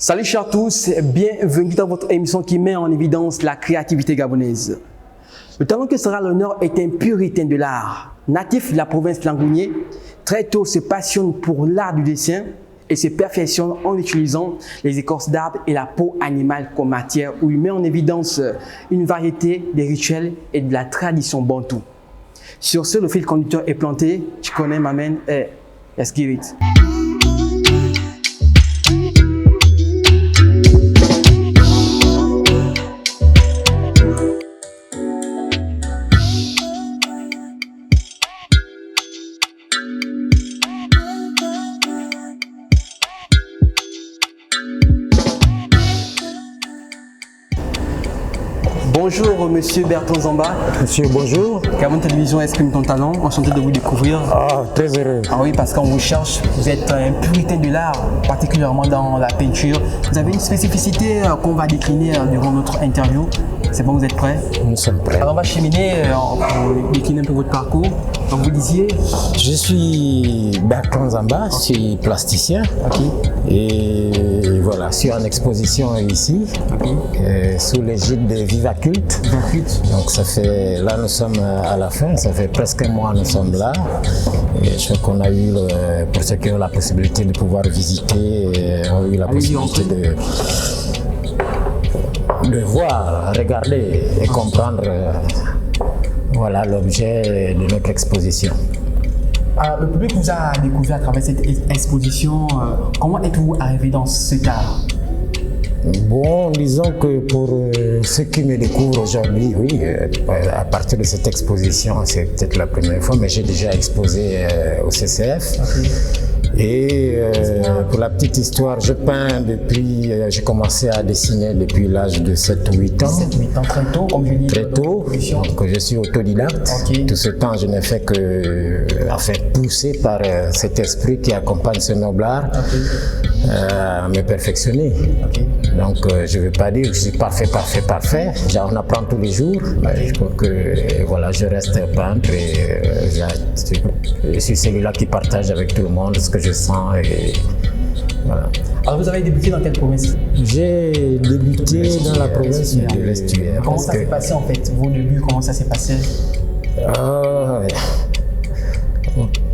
Salut chers à tous, bienvenue dans votre émission qui met en évidence la créativité gabonaise. Le talent que sera l'honneur est un puritain de l'art. Natif de la province Langounier, très tôt se passionne pour l'art du dessin et se perfectionne en utilisant les écorces d'arbres et la peau animale comme matière où il met en évidence une variété des rituels et de la tradition bantou. Sur ce, le fil conducteur est planté, tu connais ma main, let's give it. Bonjour Monsieur Bertrand Zamba. Monsieur, bonjour. Gabon Télévision exprime ton talent, enchanté de vous découvrir. Ah, très heureux. Ah oui, parce qu'on vous cherche, vous êtes un puritain de l'art, particulièrement dans la peinture. Vous avez une spécificité qu'on va décliner durant notre interview. C'est bon, vous êtes prêts? Nous sommes prêts. Alors on va cheminer pour décliner un peu votre parcours. Donc vous disiez? Je suis Bertrand Zamba, je suis plasticien. Ok. Et voilà, je suis en exposition ici, sous l'égide de Vivaculte. Donc ça fait, là nous sommes à la fin, ça fait presque un mois nous sommes là. Et je crois qu'on a eu, pour ceux qui ont la possibilité de pouvoir visiter, on a eu la possibilité de voir, regarder et comprendre voilà, l'objet de notre exposition. Alors, le public vous a découvert à travers cette exposition. Comment êtes-vous arrivé dans cet art? Bon, disons que pour ceux qui me découvrent aujourd'hui, oui, à partir de cette exposition, c'est peut-être la première fois, mais j'ai déjà exposé au CCF. Okay. Et pour la petite histoire, je peins depuis, j'ai commencé à dessiner depuis l'âge de 7 ou 8 ans. 7 ou 8 ans, très tôt, comme je dis. Très tôt, donc je suis autodidacte. Okay. Tout ce temps, je n'ai fait que, poussé par cet esprit qui accompagne ce noble art, à me perfectionner. Okay. Donc je ne veux pas dire que je suis parfait. On apprend tous les jours. Je crois que voilà, je reste peintre et je suis celui-là qui partage avec tout le monde ce que je sens. Et voilà. Alors vous avez débuté dans quelle province? J'ai débuté dans la province de l'Estuaire. Comment ça s'est passé en fait, vos débuts, comment ça s'est passé?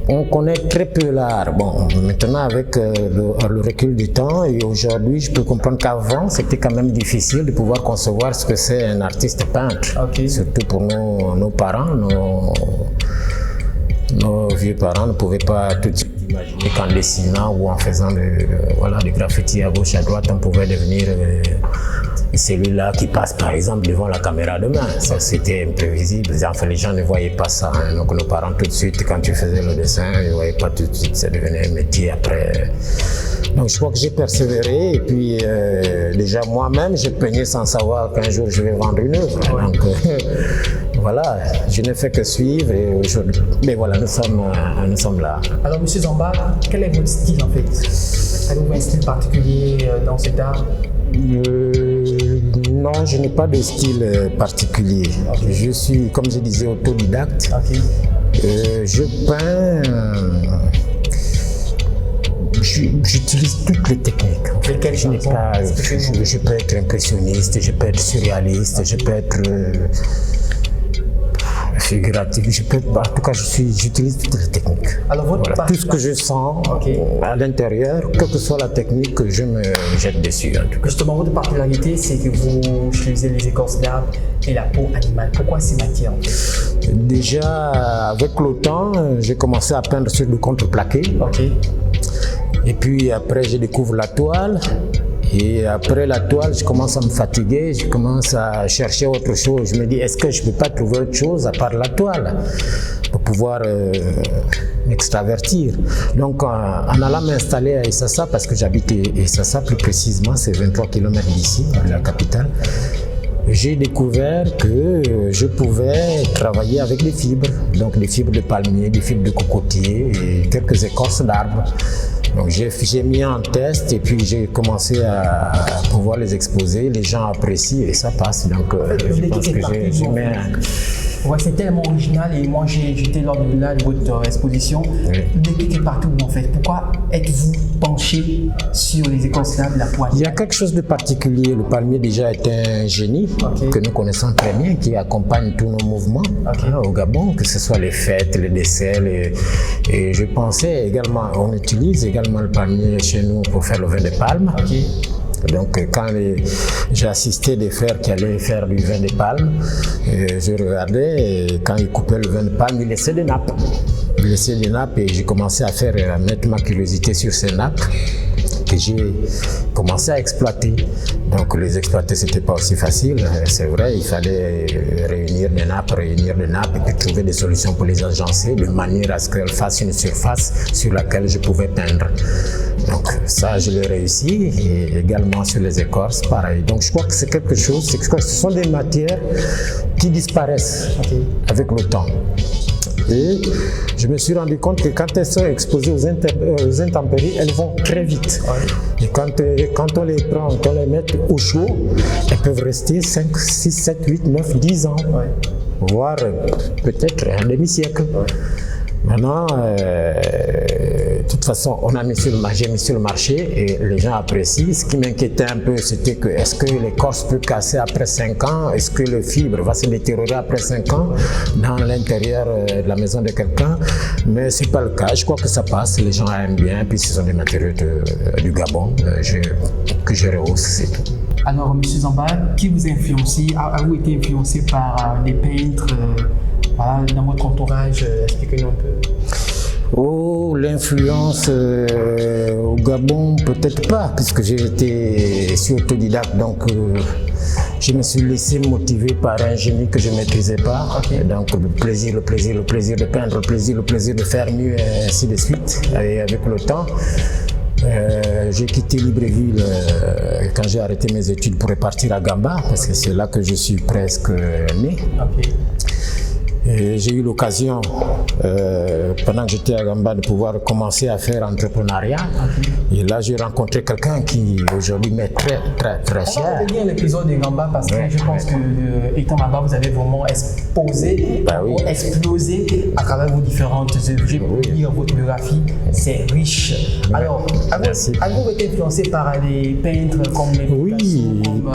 On connaît très peu l'art. Bon, maintenant avec le recul du temps et aujourd'hui, je peux comprendre qu'avant, c'était quand même difficile de pouvoir concevoir ce que c'est un artiste peintre. Okay. Surtout pour nos parents, nos vieux parents ne pouvaient pas tout de suite imaginer qu'en dessinant ou en faisant des graffitis à gauche, à droite, on pouvait devenir celui-là qui passe par exemple devant la caméra de main. Ça c'était imprévisible. Enfin, les gens ne voyaient pas ça. Hein. Donc nos parents tout de suite, quand tu faisais le dessin, ils ne voyaient pas tout de suite. Ça devenait un métier après. Donc je crois que j'ai persévéré et puis déjà moi-même, je peignais sans savoir qu'un jour je vais vendre une œuvre. Donc voilà, je n'ai fait que suivre et aujourd'hui, mais voilà, nous sommes là. Alors Monsieur Zamba, quel est votre style en fait? Avez-vous un style particulier dans cet art? Non, je n'ai pas de style particulier. Okay. Je suis, comme je disais, autodidacte. Okay. Je peins. J'utilise toutes les techniques. Je peux être impressionniste, je peux être surréaliste, je peux être figuratif, en tout cas j'utilise toutes les techniques. Alors, voilà, tout ce que je sens à l'intérieur, quelle que soit la technique, je me jette dessus. En tout cas. Justement, votre particularité, c'est que vous utilisez les écorces d'arbres et la peau animale. Pourquoi ces matières en fait? Déjà, avec le temps, j'ai commencé à peindre sur le contreplaqué. Et puis après, je découvre la toile. Et après la toile, je commence à me fatiguer, je commence à chercher autre chose. Je me dis, est-ce que je ne peux pas trouver autre chose à part la toile pour pouvoir m'extravertir. Donc en allant m'installer à Essassa, parce que j'habite à Essassa plus précisément, c'est 23 km d'ici, la capitale, j'ai découvert que je pouvais travailler avec des fibres, donc des fibres de palmier, des fibres de cocotier et quelques écorces d'arbres. Donc j'ai mis en test et puis j'ai commencé à pouvoir les exposer. Les gens apprécient et ça passe. Donc je pense que j'ai mis Ouais, c'est tellement original et moi j'étais lors de votre exposition. Oui. Le déclic est partout en fait. Pourquoi êtes-vous penché sur les écorces de la poire? Il y a quelque chose de particulier. Le palmier déjà est un génie que nous connaissons très bien, qui accompagne tous nos mouvements au Gabon, que ce soit les fêtes, les desserts. Et je pensais également, on utilise également le palmier chez nous pour faire le vin de palme. Donc quand j'ai assisté des frères qui allaient faire du vin de palme, je regardais et quand ils coupaient le vin de palme, ils laissaient des nappes. Ils laissaient des nappes et j'ai commencé à mettre ma curiosité sur ces nappes que j'ai commencé à exploiter. Donc les exploiter, c'était pas aussi facile, c'est vrai, il fallait réunir des nappes et puis trouver des solutions pour les agencer de manière à ce qu'elles fassent une surface sur laquelle je pouvais peindre. Donc ça, je l'ai réussi, et également sur les écorces, pareil. Donc je crois que c'est quelque chose, ce sont des matières qui disparaissent avec le temps. Et je me suis rendu compte que quand elles sont exposées aux intempéries, elles vont très vite. Et quand on les prend, quand on les met au chaud, elles peuvent rester 5, 6, 7, 8, 9, 10 ans, voire peut-être un demi-siècle. Maintenant, de toute façon, j'ai mis sur le marché et les gens apprécient. Ce qui m'inquiétait un peu, c'était que est-ce que l'écorce peut casser après 5 ans? Est-ce que le fibre va se détériorer après 5 ans dans l'intérieur de la maison de quelqu'un? Mais ce n'est pas le cas. Je crois que ça passe. Les gens aiment bien. Puis ce sont des matériaux du Gabon que je rehausse, c'est tout. Alors, M. Zamba, qui vous a influencé? Avez-vous été influencé par des peintres dans votre entourage? Expliquez-nous un peu. Oh, l'influence au Gabon, peut-être pas, puisque j'ai été autodidacte, donc je me suis laissé motiver par un génie que je ne maîtrisais pas. Donc le plaisir de peindre, le plaisir de faire mieux, et ainsi de suite. Et avec le temps, j'ai quitté Libreville quand j'ai arrêté mes études pour repartir à Gamba, parce que c'est là que je suis presque né. Et j'ai eu l'occasion, pendant que j'étais à Gamba, de pouvoir commencer à faire entrepreneuriat. Et là, j'ai rencontré quelqu'un qui aujourd'hui m'est très, très, très cher. On va revenir à l'épisode de Gamba parce que je pense que, étant là-bas, vous avez vraiment explosé à travers vos différentes œuvres. J'ai pu lire votre biographie, c'est riche. Alors, avez-vous été influencé par des peintres comme les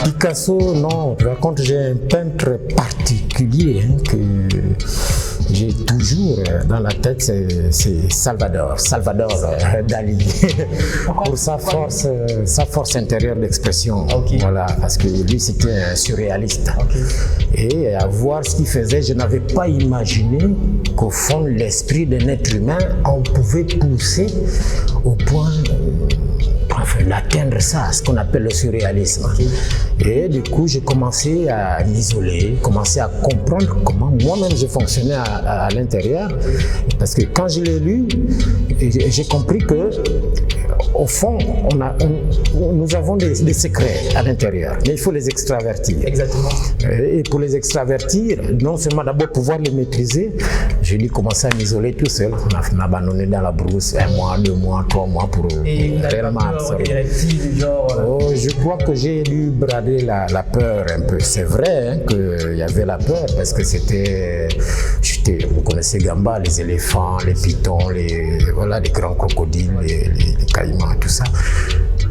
Picasso, non. Par contre, j'ai un peintre particulier que j'ai toujours dans la tête, c'est Salvador Dali. Pour sa force intérieure d'expression. Voilà, parce que lui c'était un surréaliste. Et à voir ce qu'il faisait, je n'avais pas imaginé qu'au fond l'esprit d'un être humain, on pouvait pousser au point d'atteindre ça, ce qu'on appelle le surréalisme. Et du coup, j'ai commencé à m'isoler, commencé à comprendre comment moi-même je fonctionnais à l'intérieur. Parce que quand je l'ai lu, j'ai compris que au fond, nous avons des secrets à l'intérieur, mais il faut les extravertir. Exactement. Et pour les extravertir, non seulement d'abord pouvoir les maîtriser, j'ai dû commencer à m'isoler tout seul, m'abandonner dans la brousse 1 mois, 2 mois, 3 mois pour réellement absorber. Je crois que j'ai dû brader la peur un peu. C'est vrai qu'il y avait la peur parce que vous connaissez Gamba, les éléphants, les pitons, les grands crocodiles, les caïmans, tout ça.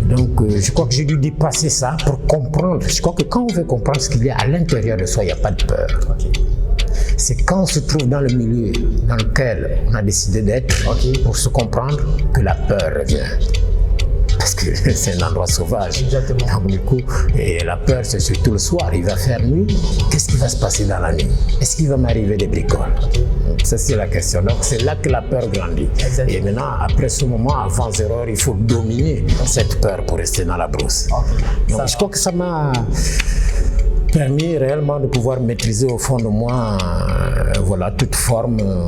Donc je crois que j'ai dû dépasser ça pour comprendre. Je crois que quand on veut comprendre ce qu'il y a à l'intérieur de soi, il n'y a pas de peur. C'est quand on se trouve dans le milieu dans lequel on a décidé d'être pour se comprendre que la peur revient. Parce que c'est un endroit sauvage. Donc du coup, et la peur c'est surtout le soir, il va faire nuit. Qu'est-ce qui va se passer dans la nuit? Est-ce qu'il va m'arriver des bricoles? Ça c'est la question. Donc c'est là que la peur grandit. Et maintenant, après ce moment, avant 0h, il faut dominer cette peur pour rester dans la brousse. Donc je crois que ça m'a permis réellement de pouvoir maîtriser au fond de moi toute forme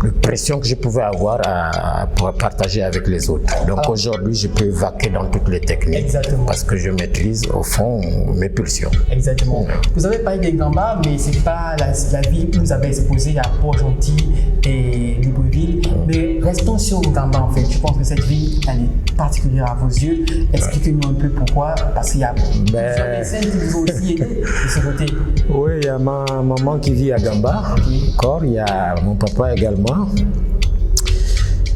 de pression que je pouvais avoir à partager avec les autres. Donc aujourd'hui, je peux vaquer dans toutes les techniques parce que je maîtrise au fond mes pulsions. Exactement. Vous avez parlé des Gamba, mais ce n'est pas la ville que vous avez exposée à Port-Gentil et Libreville. Mais restons sur Gamba en fait. Je pense que cette ville, elle est particulière à vos yeux. Expliquez-nous un peu pourquoi. Parce qu'il y a plusieurs médecins qui vous ont aussi aidé de ce côté? Oui, il y a ma maman qui vit à Gamba, encore, il y a mon papa également.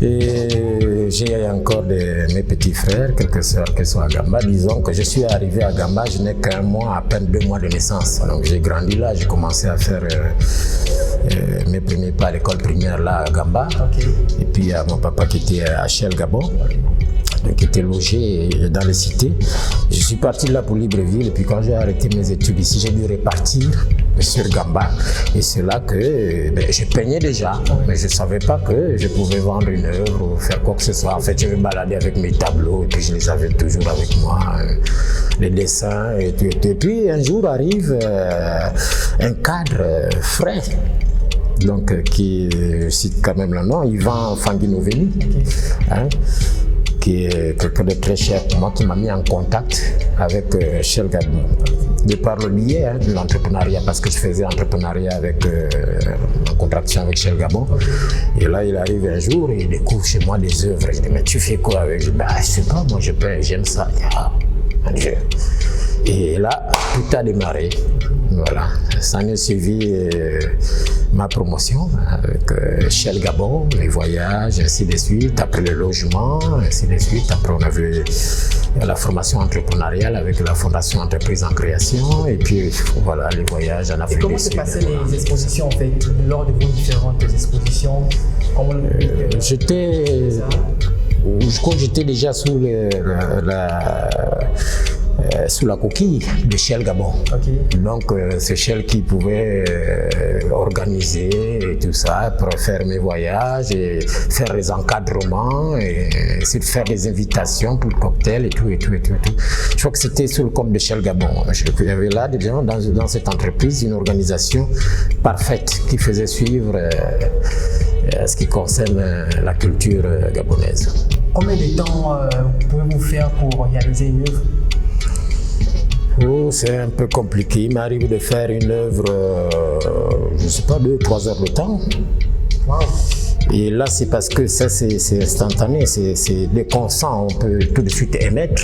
Et j'ai encore mes petits frères, quelques sœurs qui sont à Gamba. Disons que je suis arrivé à Gamba, je n'ai qu'un mois, à peine 2 mois de naissance. Donc j'ai grandi là, j'ai commencé à faire mes premiers pas à l'école primaire là à Gamba. Et puis il y a mon papa qui était à Shell Gabon, qui était logé dans les cités. Je suis parti là pour Libreville et puis quand j'ai arrêté mes études ici, j'ai dû repartir sur Gamba. Et c'est là que je peignais déjà, mais je ne savais pas que je pouvais vendre une œuvre ou faire quoi que ce soit. En fait, je me baladais avec mes tableaux et puis je les avais toujours avec moi, les dessins et tout. Et puis un jour arrive un cadre frais. Donc, qui cite quand même le nom, Ivan Fanguinoveni, qui est quelqu'un de très cher pour moi, qui m'a mis en contact avec Shell Gabon. De par le biais de l'entrepreneuriat, parce que je faisais entrepreneuriat avec, en contraction avec Shell Gabon. Et là, il arrive un jour et il découvre chez moi des œuvres. Je dis, mais tu fais quoi avec? Je dis, je sais pas, moi je peins, j'aime ça. Et là, tout a démarré. Voilà, ça a suivi ma promotion avec Shell Gabon, les voyages, ainsi de suite, après le logement, ainsi de suite. Après, on avait la formation entrepreneuriale avec la Fondation Entreprise en Création, et puis voilà, les voyages en Afrique du Sud. Et comment se passaient les expositions en fait, lors de vos différentes expositions? Je crois que j'étais déjà sous la coquille de Shell Gabon. Donc c'est Shell qui pouvait organiser et tout ça, pour faire mes voyages et faire les encadrements et essayer de faire des invitations pour le cocktail et tout. Je crois que c'était sous le compte de Shell Gabon. Il y avait là déjà dans cette entreprise une organisation parfaite qui faisait suivre ce qui concerne la culture gabonaise. Combien de temps pouvez-vous faire pour réaliser une œuvre? Oh, c'est un peu compliqué. Il m'arrive de faire une œuvre, je ne sais pas, 2-3 heures de temps. Wow. Et là, c'est parce que ça, c'est instantané. C'est dès qu'on sent, on peut tout de suite émettre.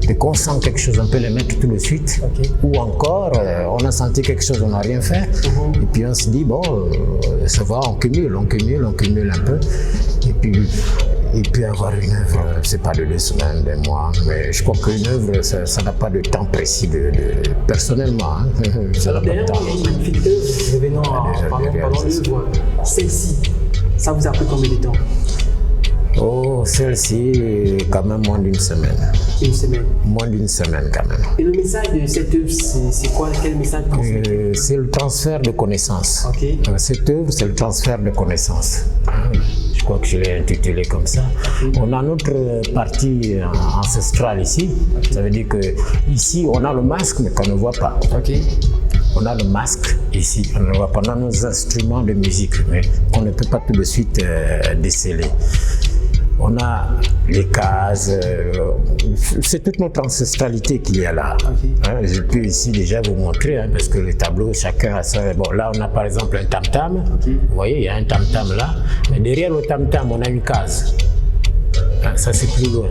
Dès qu'on sent quelque chose, on peut l'émettre tout de suite. Ou encore, on a senti quelque chose, on n'a rien fait. Et puis on se dit, bon, ça va, on cumule un peu. Et puis avoir une œuvre, c'est pas de 2 semaines, des mois, mais je crois qu'une œuvre, ça n'a pas de temps précis personnellement. Ça n'a pas de temps. Il y a une magnifique œuvre, revenons pendant l'œuvre, celle-ci, ça vous a pris combien de temps? Oh, celle-ci, quand même moins d'une semaine. Une semaine? Moins d'une semaine quand même. Et le message de cette œuvre, c'est quoi? Quel message? C'est le transfert de connaissances. Cette œuvre, c'est le transfert de connaissances. Je crois que je l'ai intitulé comme ça. On a notre partie ancestrale ici. Ça veut dire qu'ici, on a le masque, mais qu'on ne voit pas. On a le masque ici, on ne voit pas. On a nos instruments de musique, mais qu'on ne peut pas tout de suite déceler. On a les cases, c'est toute notre ancestralité qu'il y a là. Je peux ici déjà vous montrer, parce que les tableaux, chacun a ça. Bon, là, on a par exemple un tam-tam. Vous voyez, il y a un tam-tam là. Mais derrière le tam-tam, on a une case. Ça, c'est plus loin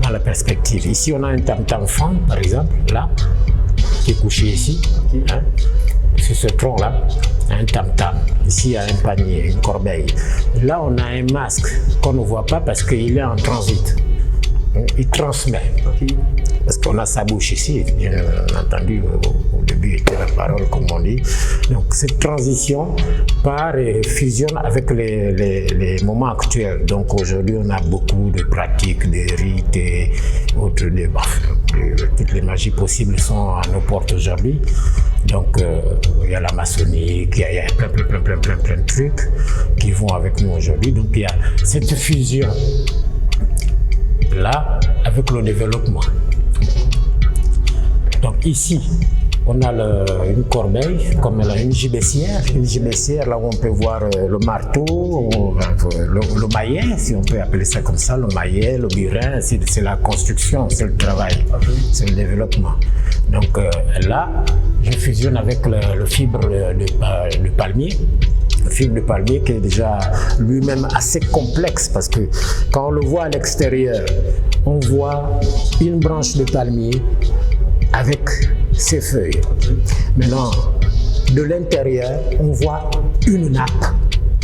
dans la perspective. Ici, on a un tam-tam fan, par exemple, là, qui est couché ici. Sur ce tronc-là, un tam-tam. Ici, il y a un panier, une corbeille. Là, on a un masque qu'on ne voit pas parce qu'il est en transit. Il transmet. Parce qu'on a sa bouche ici, bien entendu, au début était la parole, comme on dit. Donc, cette transition part et fusionne avec les moments actuels. Donc, aujourd'hui, on a beaucoup de pratiques, de rites et autres. Toutes les magies possibles sont à nos portes aujourd'hui. Donc, il y a la maçonnique, il y a plein de trucs qui vont avec nous aujourd'hui. Donc, il y a cette fusion là avec le développement. Donc ici, on a une corbeille, comme une gibecière là où on peut voir le marteau, le maillet, si on peut appeler ça comme ça, le maillet, le burin, c'est la construction, c'est le travail, c'est le développement. Donc là, je fusionne avec le fibre de palmier. Le fibre de palmier qui est déjà lui-même assez complexe parce que quand on le voit à l'extérieur, on voit une branche de palmier avec ses feuilles. Maintenant, de l'intérieur, on voit une nappe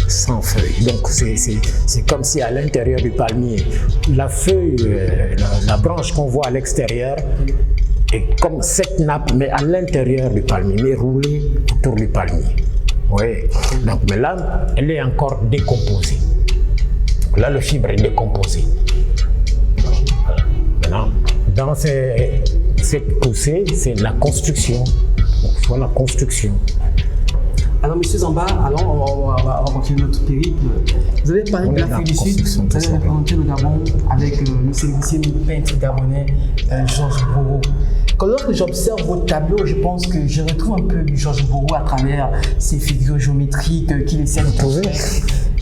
sans feuilles. Donc c'est comme si à l'intérieur du palmier, la feuille, la branche qu'on voit à l'extérieur est comme cette nappe, mais à l'intérieur du palmier, mais roulée autour du palmier. Oui. Donc, mais là, elle est encore décomposée. Là, le fibre est décomposé. Voilà. Maintenant, dans cette poussée, c'est la construction. On voit la construction. Alors, monsieur Zamba, alors on va continuer notre périple. Vous avez parlé de l'Afrique du Sud, vous avez représenté le Gabon avec le célébrissime peintre gabonais Georges Boro. Lorsque j'observe votre tableau, je pense que je retrouve un peu du Georges Boro à travers ces figures géométriques qu'il essaie de trouver.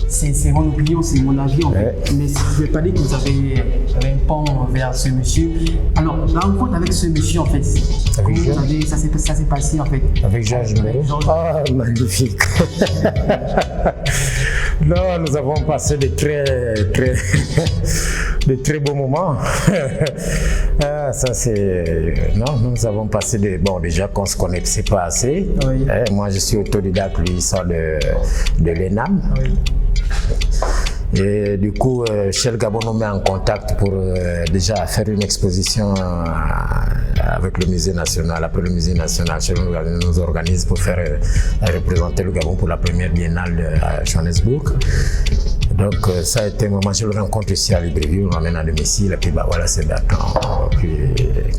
C'est mon opinion, c'est mon avis en fait. Mais si vous ne pas dire que vous avez un pan vers ce monsieur. Alors, la rencontre avec ce monsieur en fait, ça s'est passé en fait. Avec Georges Boro. Ah, magnifique. Non, nous avons passé de très beaux moments. Ah, ça c'est... Non, nous avons passé des... Bon, déjà qu'on ne se connaissait pas assez. Oui. Moi, je suis autodidacte, lui, il sort de l'ENAM. Oui. Et du coup, Shell Gabon nous met en contact pour déjà faire une exposition avec le musée national. Après le musée national, Shell nous organise pour faire représenter le Gabon pour la première biennale à Johannesburg. Donc ça a été un moment, je le rencontre ici à Libreville, on m'emmène à domicile, et puis bah voilà, c'est d'accord.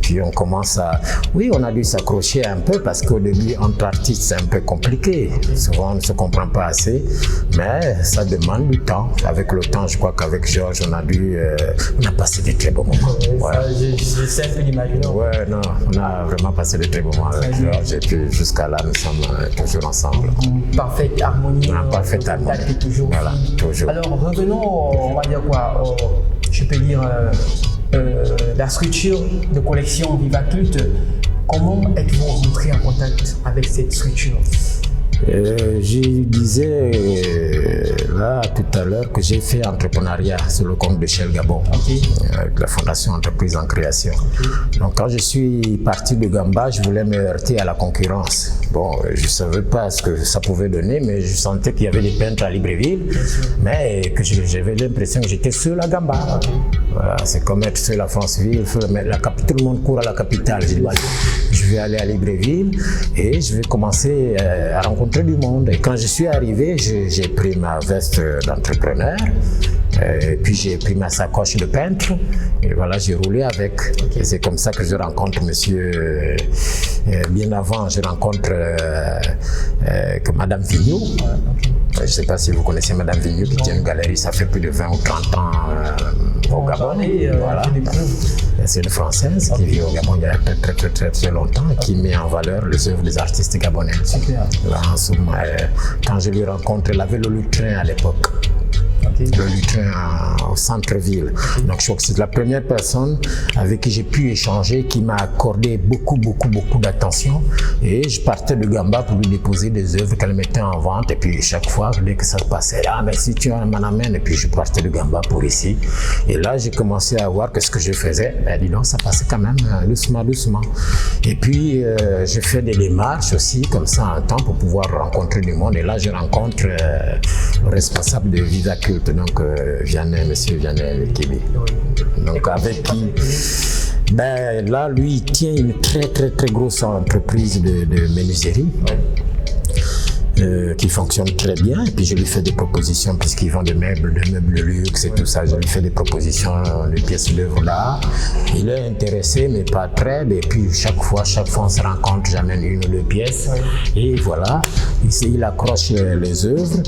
Puis on commence à... Oui, on a dû s'accrocher un peu parce qu'au début, entre artistes, c'est un peu compliqué. Souvent, on ne se comprend pas assez, mais ça demande du temps. Avec le temps, je crois qu'avec Georges, on a passé de très beaux moments. Ouais. Ça, je sais un peu l'imaginer. Ouais, non, on a vraiment passé de très beaux moments avec Georges, et puis jusqu'à là, nous sommes toujours ensemble. Parfaite harmonie. Parfaite harmonie. Toujours. Voilà, toujours. Alors, revenons, on va dire quoi, je peux dire la structure de collection Vivaculte. Comment êtes-vous rentré en contact avec cette structure? Je disais là tout à l'heure que j'ai fait entrepreneuriat sur le compte de Shell Gabon, avec la Fondation Entreprise en Création. Donc quand je suis parti de Gamba, je voulais me heurter à la concurrence. Bon, je ne savais pas ce que ça pouvait donner, mais je sentais qu'il y avait des peintres à Libreville, mais que j'avais l'impression que j'étais seul à Gamba. Voilà, c'est comme être seul à Franceville, tout le monde court à la capitale. Je dis, voilà, je vais aller à Libreville et je vais commencer à rencontrer du monde. Et quand je suis arrivé, j'ai pris ma veste d'entrepreneur, et puis j'ai pris ma sacoche de peintre, et voilà, j'ai roulé avec. Et c'est comme ça que je rencontre monsieur, bien avant, je rencontre que Madame Vigneault. Je ne sais pas si vous connaissez Madame Vigneault qui tient une galerie, ça fait plus de 20 ou 30 ans au Gabon. Voilà. C'est une Française qui vit au Gabon il y a très longtemps et qui met en valeur les œuvres des artistes gabonais. Super. Là, en somme, quand je lui rencontre, elle avait le lutrin à l'époque. Le lutrin au centre-ville. Donc je crois que c'est la première personne avec qui j'ai pu échanger, qui m'a accordé beaucoup d'attention. Et je partais de Gamba pour lui déposer des œuvres qu'elle mettait en vente. Et puis chaque fois, dès que ça se passait, ah mais si tu m'en amènes, et puis je partais de Gamba pour ici. Et là, j'ai commencé à voir que ce que je faisais, ben dis donc, ça passait quand même doucement. Et puis j'ai fait des démarches aussi, comme ça, en temps, pour pouvoir rencontrer du monde. Et là, je rencontre le responsable de Vivaculte. Donc monsieur Vianney Kibi. Donc avec qui, ben là lui il tient une très grosse entreprise de menuiserie. Qui fonctionne très bien, et puis je lui fais des propositions puisqu'ils vendent des meubles de luxe et tout ça. Je lui fais des propositions de pièces d'œuvre là. Il est intéressé mais pas très, et puis chaque fois on se rencontre, j'amène une ou deux pièces et voilà, il accroche les œuvres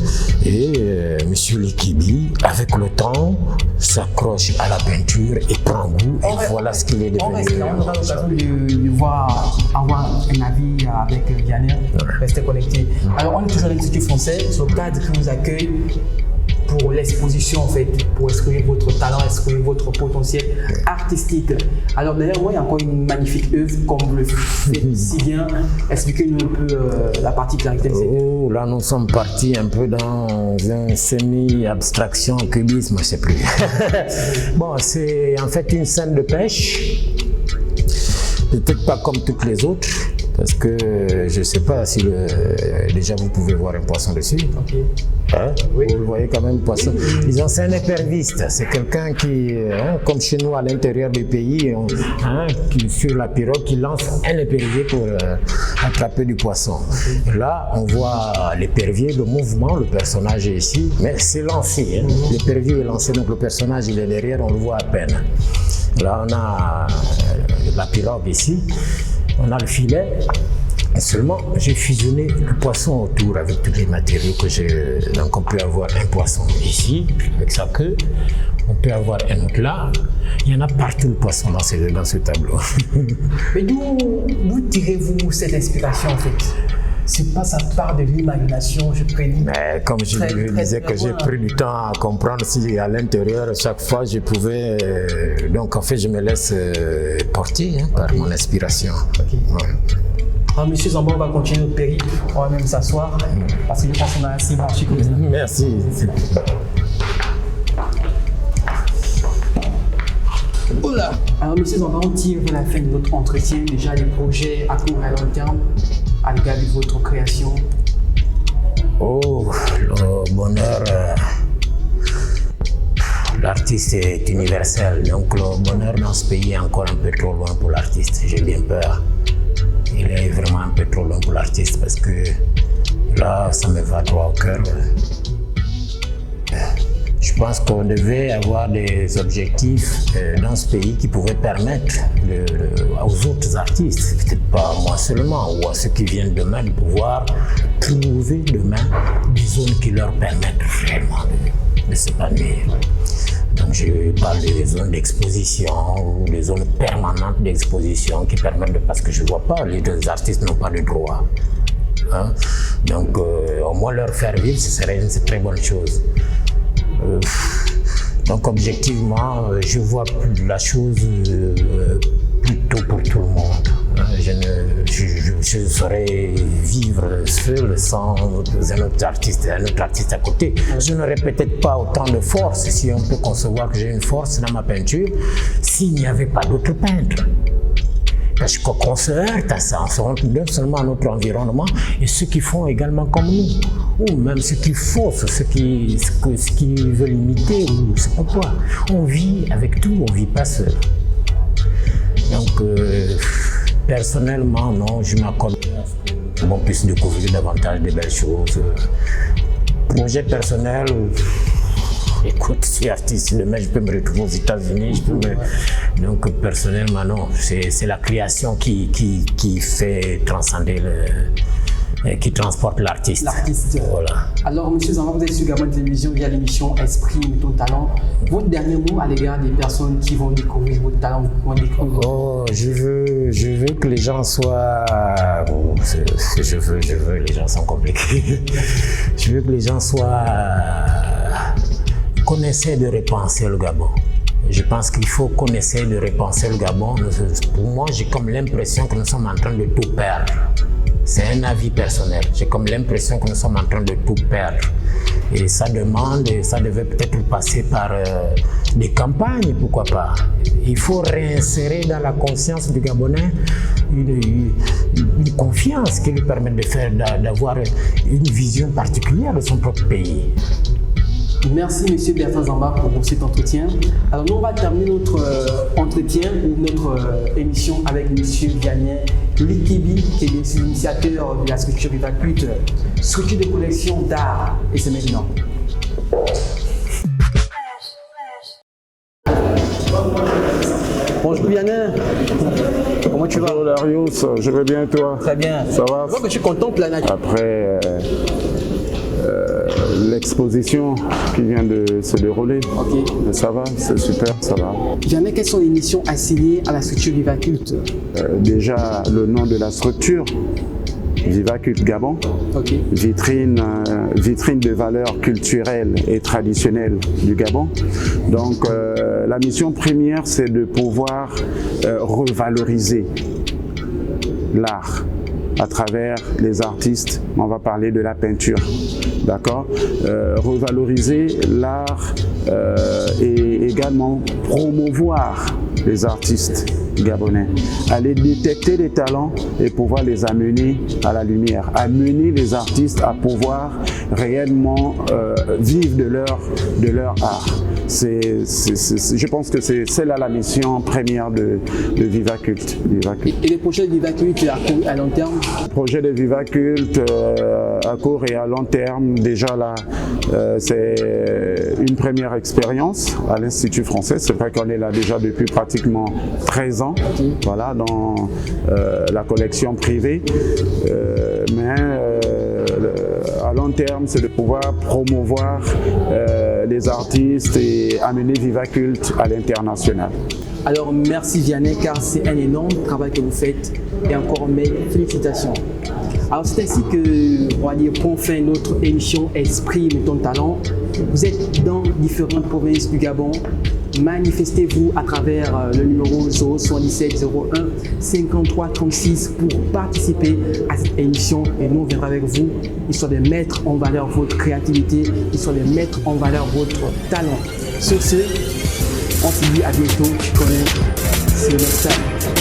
et monsieur Likibi avec le temps s'accroche à la peinture et prend goût et voilà ce qu'il est devenu. On a l'occasion de voir, avoir un avis avec Vianney, rester connecté. Alors on est toujours à l'Institut français, ce cadre qui nous accueille pour l'exposition en fait, pour exprimer votre talent, exprimer votre potentiel artistique. Alors derrière moi, il y a encore une magnifique œuvre, comme vous le faites si bien. Expliquez-nous un peu la particularité. Oh, là nous sommes partis un peu dans un semi-abstraction, cubisme, je ne sais plus. Bon, c'est en fait une scène de pêche. peut-être pas comme toutes les autres, parce que je ne sais pas si déjà vous pouvez voir un poisson dessus. Ok. Hein? Oui. Vous le voyez quand même, poisson. Disons, c'est un éperviste. C'est quelqu'un qui, comme chez nous à l'intérieur du pays, sur la pirogue, qui lance un épervier pour attraper du poisson. Et là, on voit l'épervier, le mouvement, le personnage est ici, mais c'est lancé. Hein. L'épervier est lancé, donc le personnage il est derrière, on le voit à peine. Là, on a la pirogue ici, on a le filet. Et seulement, j'ai fusionné le poisson autour avec tous les matériaux que j'ai. Donc, on peut avoir un poisson ici, avec sa queue. On peut avoir un autre là. Il y en a partout le poisson dans ce tableau. Mais d'où tirez-vous cette inspiration en fait? C'est pas, ça part de l'imagination, je prédis. Mais comme je disais que j'ai pris du temps à comprendre si à l'intérieur, chaque fois, je pouvais... donc, en fait, je me laisse porter par mon inspiration. Okay. Ouais. Alors, monsieur Zamba, on va continuer notre périple. On va même s'asseoir parce que je pense qu'on a assez marché comme ça. Merci. Oula. Alors, monsieur Zamba, on tire vers la fin de notre entretien. Déjà, les projets à court et à long terme à l'égard de votre création. Oh, le bonheur, l'artiste est universel, donc le bonheur dans ce pays est encore un peu trop loin pour l'artiste, j'ai bien peur. Il est vraiment un peu trop loin pour l'artiste parce que là, ça me va droit au cœur. Je pense qu'on devait avoir des objectifs dans ce pays qui pouvaient permettre aux autres artistes, peut-être pas moi seulement, ou à ceux qui viennent demain, de pouvoir trouver demain des zones qui leur permettent vraiment de s'épanouir. Donc je parle des zones d'exposition ou des zones permanentes d'exposition qui permettent de, parce que je ne vois pas, les deux artistes n'ont pas de droit. Hein? Donc au moins leur faire vivre, ce serait une très bonne chose. Donc objectivement, je vois la chose plutôt pour tout le monde. Je saurais vivre seul sans un autre artiste à côté. Je n'aurais peut-être pas autant de force, si on peut concevoir que j'ai une force dans ma peinture, s'il n'y avait pas d'autres peintres. Parce qu'on se heurte à ça, on se rend non seulement à notre environnement et ceux qui font également comme nous, ou même ceux qui faussent, ceux qui veulent imiter, ou je sais pas quoi. On vit avec tout, on ne vit pas seul. Donc, personnellement, non, je m'accorde à ce qu'on puisse découvrir davantage de belles choses. Projet personnel, écoute, je suis artiste, demain je peux me retrouver aux États-Unis, donc personnellement non, c'est la création qui fait transcender qui transporte l'artiste. Voilà. Alors, monsieur Zamba, vous êtes sur Gabon Télévision via l'émission Esprit ton talent. Votre dernier mot à l'égard des personnes qui vont découvrir votre talent, je veux que les gens soient... je veux, les gens sont compliqués. Je veux que les gens soient... qu'on essaie de repenser le Gabon. Je pense qu'il faut qu'on essaie de repenser le Gabon. Pour moi, j'ai comme l'impression que nous sommes en train de tout perdre. C'est un avis personnel. J'ai comme l'impression que nous sommes en train de tout perdre. Et ça devait peut-être passer par des campagnes, pourquoi pas. Il faut réinsérer dans la conscience du Gabonais une confiance qui lui permette d'avoir une vision particulière de son propre pays. Merci M. Bertrand Zamba pour cet entretien. Alors nous on va terminer notre entretien ou notre émission avec M. Vianney Likibi, qui est bien sûr l'initiateur de la structure Vivaculte, structure de collection d'art. Et c'est maintenant. Bonjour Vianney, comment tu vas? Bonjour Darius, je vais bien et toi? Très bien. Ça va? Je contemple la nature. Après l'exposition qui vient de se dérouler, ça va, c'est super, ça va. Vianney, quelles sont les missions assignées à la structure Vivaculte? Déjà, le nom de la structure, Vivaculte Gabon, vitrine de valeurs culturelles et traditionnelles du Gabon. Donc la mission première, c'est de pouvoir revaloriser l'art à travers les artistes. On va parler de la peinture, d'accord? Revaloriser l'art et également promouvoir les artistes gabonais, aller détecter les talents et pouvoir les amener à la lumière, amener les artistes à pouvoir réellement vivre de leur art. Je pense que c'est là la mission première de Vivacult. Et les projets de Vivacult à court et à long terme? Le projet de Vivacult à court et à long terme, déjà là, c'est une première expérience à l'Institut français. C'est vrai qu'on est là déjà depuis pratiquement 13 ans, voilà, dans la collection privée. À long terme, c'est de pouvoir promouvoir les artistes et amener Vivacult à l'international. Alors merci Vianney, car c'est un énorme travail que vous faites et encore mes félicitations. Alors c'est ainsi que, on va dire, qu'on fait notre émission Exprime ton talent. Vous êtes dans différentes provinces du Gabon. Manifestez-vous à travers le numéro 077 01 53 36 pour participer à cette émission et nous on viendra avec vous, histoire de mettre en valeur votre créativité, histoire de mettre en valeur votre talent. Sur ce, on se dit à bientôt sur le stade.